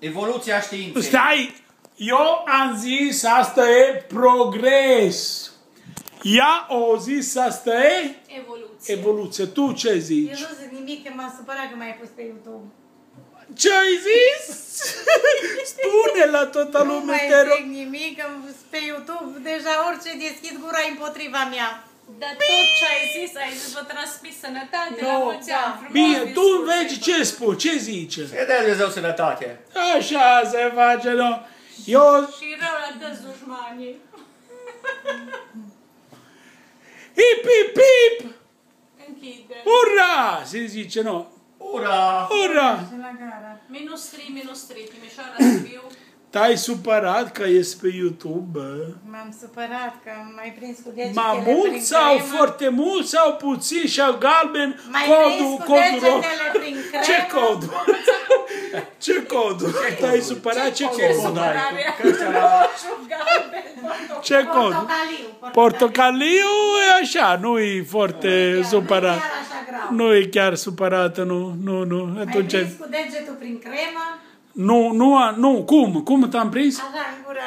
Evoluția științei. Stai! Eu am zis asta e progres. Ea o zis asta e Evoluție. evoluție. Tu ce zici? Eu nu zic nimic, că m-am supărat că m-ai pus pe YouTube. Ce ai zis? Spune la toată Nu lumea, mai te rog. zic nimic, că pe YouTube deja orice deschid gura împotriva mea. Dar tot ce ai zis, vă transmis sănătate la mulți ani. Frumos, Bine, tu discurs, vezi ce spui, ce zice? Să dea Dumnezeu sănătate. Așa se face, nu? Eu... Și rău la toți dușmanii. Hip, hip, hip! Închide. Ura! Se zice, nu? Ura! Ura! Și la gara. -3, Timișoara, Sibiu. Te-ai supărat că ești pe YouTube, bă? M-am supărat că m-ai prins cu degetele Mai prin mult sau cremă. foarte mult sau puțin și au galben M-ai codul, prins cu degetele prin cremă. Ce codul? Ce codul? Te-ai supărat? Ce codul ai? Ce cod? Portocaliu. Portocaliu e așa, nu-i foarte supărat. Chiar așa grav. Nu e chiar supărată, nu. M-ai Atunci... prins cu degetul prin cremă. Nu, cum? Cum te-am prins? Așa în gură.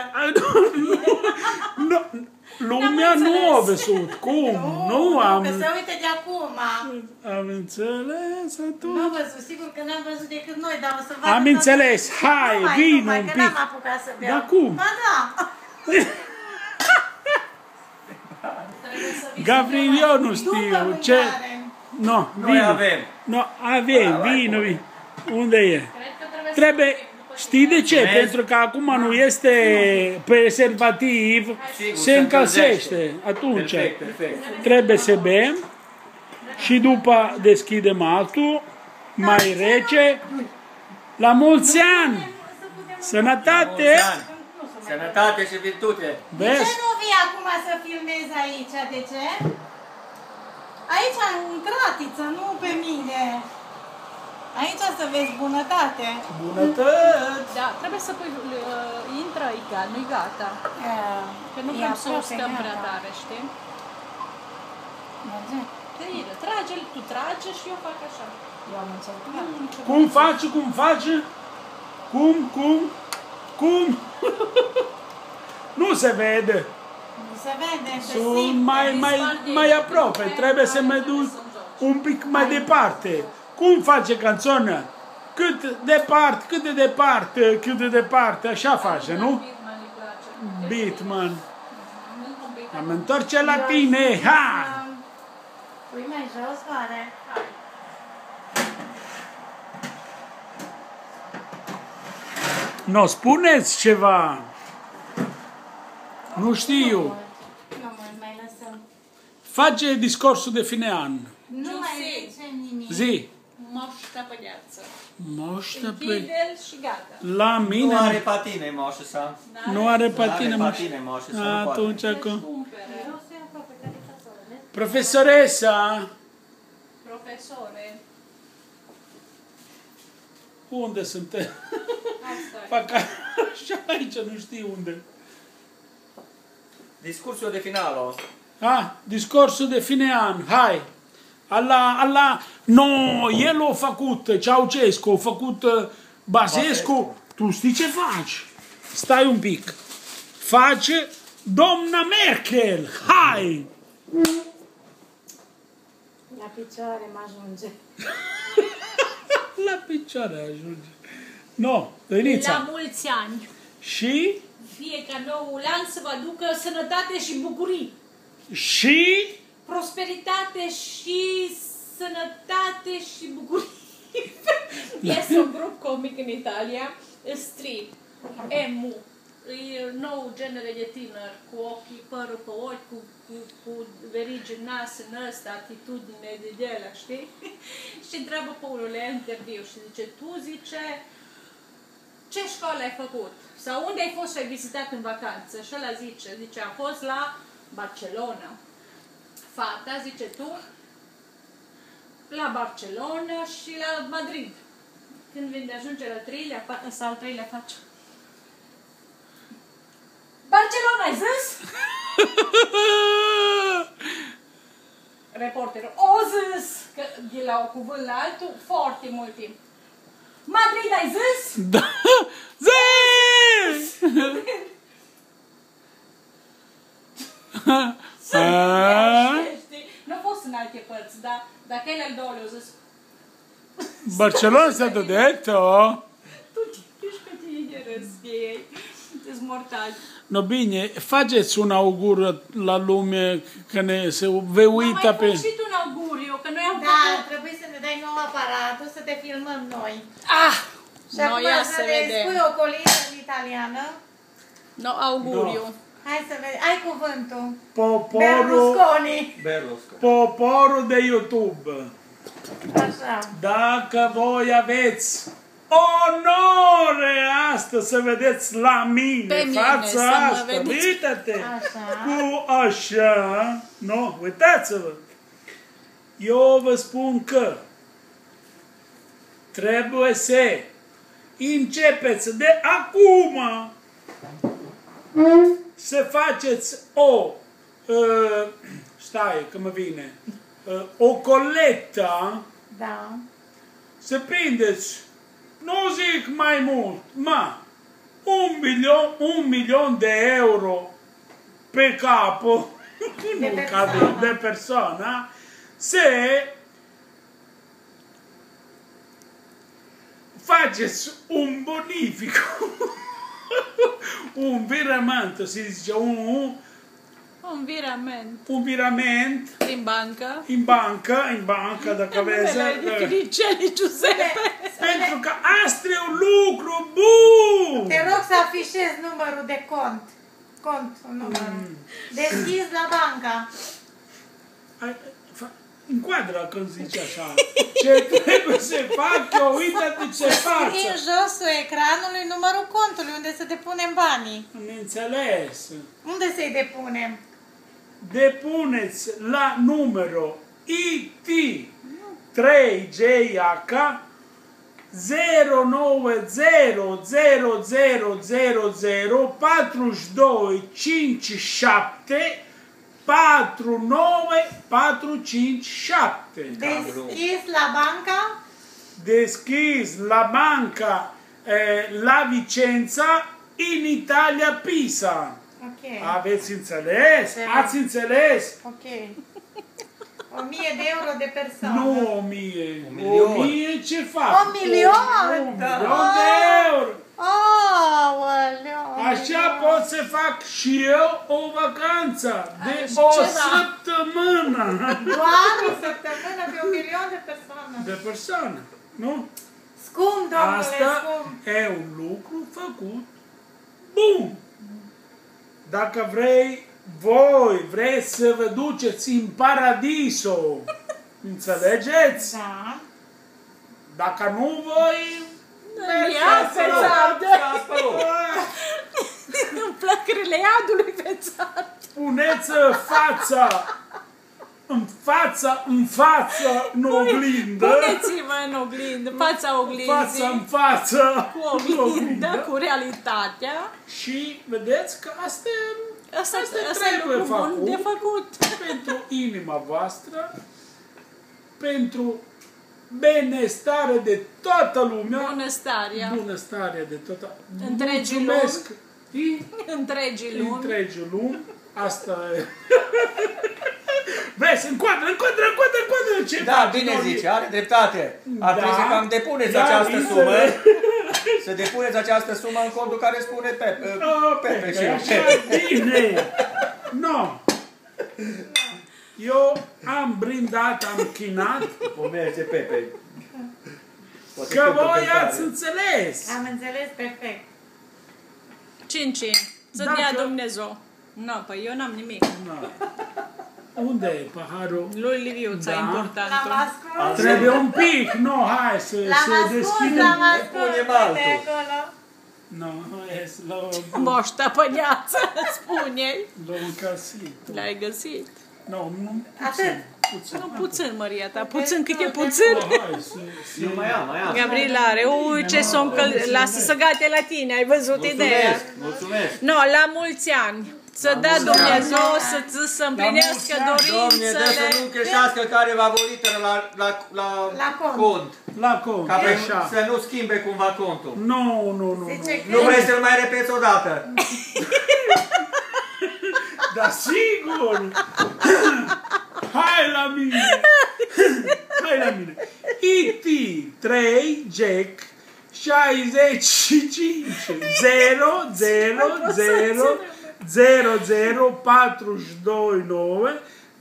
Lumea nu a văzut. Cum? Nu am... Că se uite de acum. Am înțeles atunci. Nu am văzut, sigur că n-am văzut decât noi, dar o să vadă Am înțeles. Hai, vin un că pic. n-am apucat să beau. Dar cum? Ba da. Gabriel, eu nu știu. Ce? No, Noi avem. No, avem, vino. Unde e? Trebuie... Știi de ce? Vezi? Pentru că acum nu este prezervativ, Sigur, se se încălzește. Atunci Perfect. trebuie să bem și după deschidem altul, mai rece. La mulți ani! Sănătate! Sănătate și virtute. De ce Vezi? nu vii acum să filmezi aici? De ce? Aici în cratiță, nu pe mine. Aici să vezi bunătate. Bunătăți! Da, trebuie să pui, intră egal, nu-i gata. Că nu vrem să o stăm prea tare, știi? Merge? Bine, trage, tu trage și eu fac așa. Eu am încercat. Cum faci? Cum faci? Cum? Nu se vede. Nu se vede, se Sunt simte. mai aproape. Trebuie să mă duc un pic mai departe. Cum face canțonă? Cât de departe, așa face, nu? Bitman. Am întorce la tine, ha! Pui mai jos, oare? Nu, spuneți ceva. Nu știu. Nu mult, mai lăsăm. Face discursul de fine an. Nu mai zicem nimic. Zi. Moșta pe gheață. Moștă pe... Închide-l și gata. La Nu mine... are patine, moșă sa. Nu are Nu are patine, patine, moșă sa. Nu poate. atunci acum. Cumpere. Eu sunt aproape care e Profesoresa, Profesore. unde suntem? Asta e. Fac așa aici, nu știu unde. Discursul de finalo. Discursul de fine an, hai. Allah, no, el a făcut, Ceaușescu, a făcut Basescu. Tu știi ce faci? Stai un pic. Face doamna Merkel, hai! La picioare mă ajunge. La picioare ajunge. No, Dănița. La mulți ani. Și? Fie ca noul an să vă aducă sănătate și bucurii. Și? Prosperitate și sănătate și bucurii. Este un grup comic în Italia, Strip, Emu, e nou genere de tiner, cu ochii, părul pe ochi, cu verigi în nas, în ăsta, atitudine de ele, știi? Și întreabă pe unul la interviu și zice, tu, zice, ce școală ai făcut? Sau unde ai fost și ai vizitat în vacanță? Și ăla zice, am fost la Barcelona. Fata, zice tu, la Barcelona și la Madrid. Când vine ajunge la al treilea face. Barcelona, ai zis? Reporterul, o zis, că de la un cuvânt la altul, foarte mult timp. Madrid, ai zis? Da, Dacă ele al două le-au zis. Barcellona è stato detto? Tu ești pe tine de râs de ei. Sunt mortali. No, bine, faceți un augur la lume că se vei uita pe... Mai fă și tu un auguriu, că noi am Da, făcut... trebuie să ne dai nou aparatul, să te filmăm noi. Ah! Și acum Noi ia să să ne vedem. spui o colită în italiană. No, auguriu. Hai să vedem. Ai cuvântul. Poporul, Berlusconi. Berlusconi. poporul de YouTube. Așa. Dacă voi aveți onore astăzi să vedeți la mine, Pe mine, fața să mă asta, vedeți. uite-te, Așa. cu așa, nu, uitați-vă. Eu vă spun că trebuie să începeți de acum să faceți stai că mă vine, o colectă, Da. să prindeți, nu zic mai mult, ma, 1.000.000 de euro pe cap, nu persoană. de persoană, să faceți un bonific, un virament, se zice, Un virament. un virament Prin bancă. în bancă, dacă vezi. Numele Filicelli Giuseppe. Pentru că asta e un lucru bun! Te rog să afișezi numărul de cont. Contul, numărul. Deschis la banca. Înquadră când zici așa. Ce trebuie să fac eu, uite-te ce față. Scrii în josul ecranului numărul contului, unde să depunem banii. Am înțeles. Unde să-i depunem? Depuneți la numărul IT3JAK 09000004257 49457. Deschis la banca? Deschis la banca la Vicenza in Italia Pisa. Ok. Aveți înțeles? Da. Ați înțeles? Ok. 1000 de euro de persoană. Nu 1000. 1.000.000. 1000 ce fac? 1.000.000? 1.000.000 de euro. Aoleu! Așa pot să fac și eu o vacanță de Și o ceva. săptămână. Doar o săptămână pe 1.000.000 de persoane. De persoană, nu? Scump, domnule, Asta scump. e un lucru făcut bun. Dacă vreți să vă duceți în paradiso, înțelegeți? Da. Dacă nu voi, Ia pe țară. Îmi plac iadului pe țară. puneți în față, în oglindă, Puneți-vă în oglindă, fața oglinzii. fața în față, Cu oglindă, cu realitatea. și vedeți că asta Asta e trebuie lucru bun făcut. de făcut. pentru inima voastră, pentru benestare de toată lumea, Bunăstarea. bunăstare de toată... Întregii Mulțumesc! Întregii lumi. Întregii lumi. Asta e... Vezi, încoadră! Ce Da, faci, bine Nori? zice, are dreptate. Ar trebui să cam depuneți această înțeleg. sumă. Să depuneți această sumă în contul care spune Pepe și eu. Așa, bine! Nu! Eu am brindat, am chinat, Cum merge Pepe. Poate că cântă voi cântare. ați înțeles! Am înțeles perfect. 5. Să Dacă- dea Dumnezeu. Nu, păi eu n-am nimic. Nu. Unde e paharul? Lui Liviuța, Da. L-am importantul. ascuns. Trebuie un pic, nu, hai să L-am ascuns, deschidem. l-am ascuns. Punem Uite altul. acolo. Nu, e slab. Moșta păneață, spune-i. L-am găsit. L-ai găsit. Nu, Atât. puțin. Nu puțin, Maria ta. Puțin cât e puțin. Hai să... Eu mai am. Gabriela are. Ui, ce s-o lasă să gate la tine. Ai văzut ideea? Mulțumesc. No, la mulți ani. Să dea Dumnezeu să împlinească Doamne, dă să dorințele. nu greșească careva volită La cont. cont. La cont, Ca așa. să nu schimbe cumva contul. Nu. Zice că Nu vrei să-l mai repeți odată. Dar sigur! Hai la mine! Hai la mine. IT 3 Jack 65 0 0 0 0 0 42 9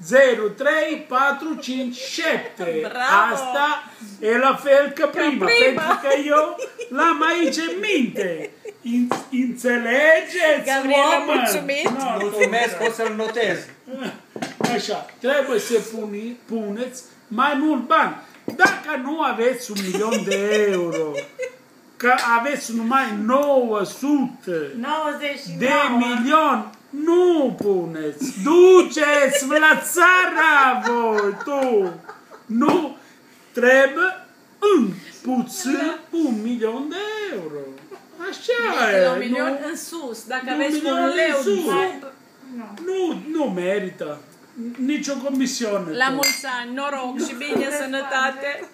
03457. Bravo! Asta e la fel ca prima, pentru că eu l-am aici în minte. Înțelegeți, Gabriela, oameni? mulțumit! Mulțumesc, o să-l notez. Așa, trebuie să puneți mai mult bani. Dacă nu aveți 1.000.000 de euro, că aveți numai 900 99. de milion, nu puneți. Duceți-vă la țara voi, tu. Nu trebuie în puțin 1.000.000 de euro. Așa De la un e. milion nu? în sus. Dacă Un aveți milion un în leu, sus. nu. Nu merită nicio comisiune. La mulți ani, noroc și bine, sănătate!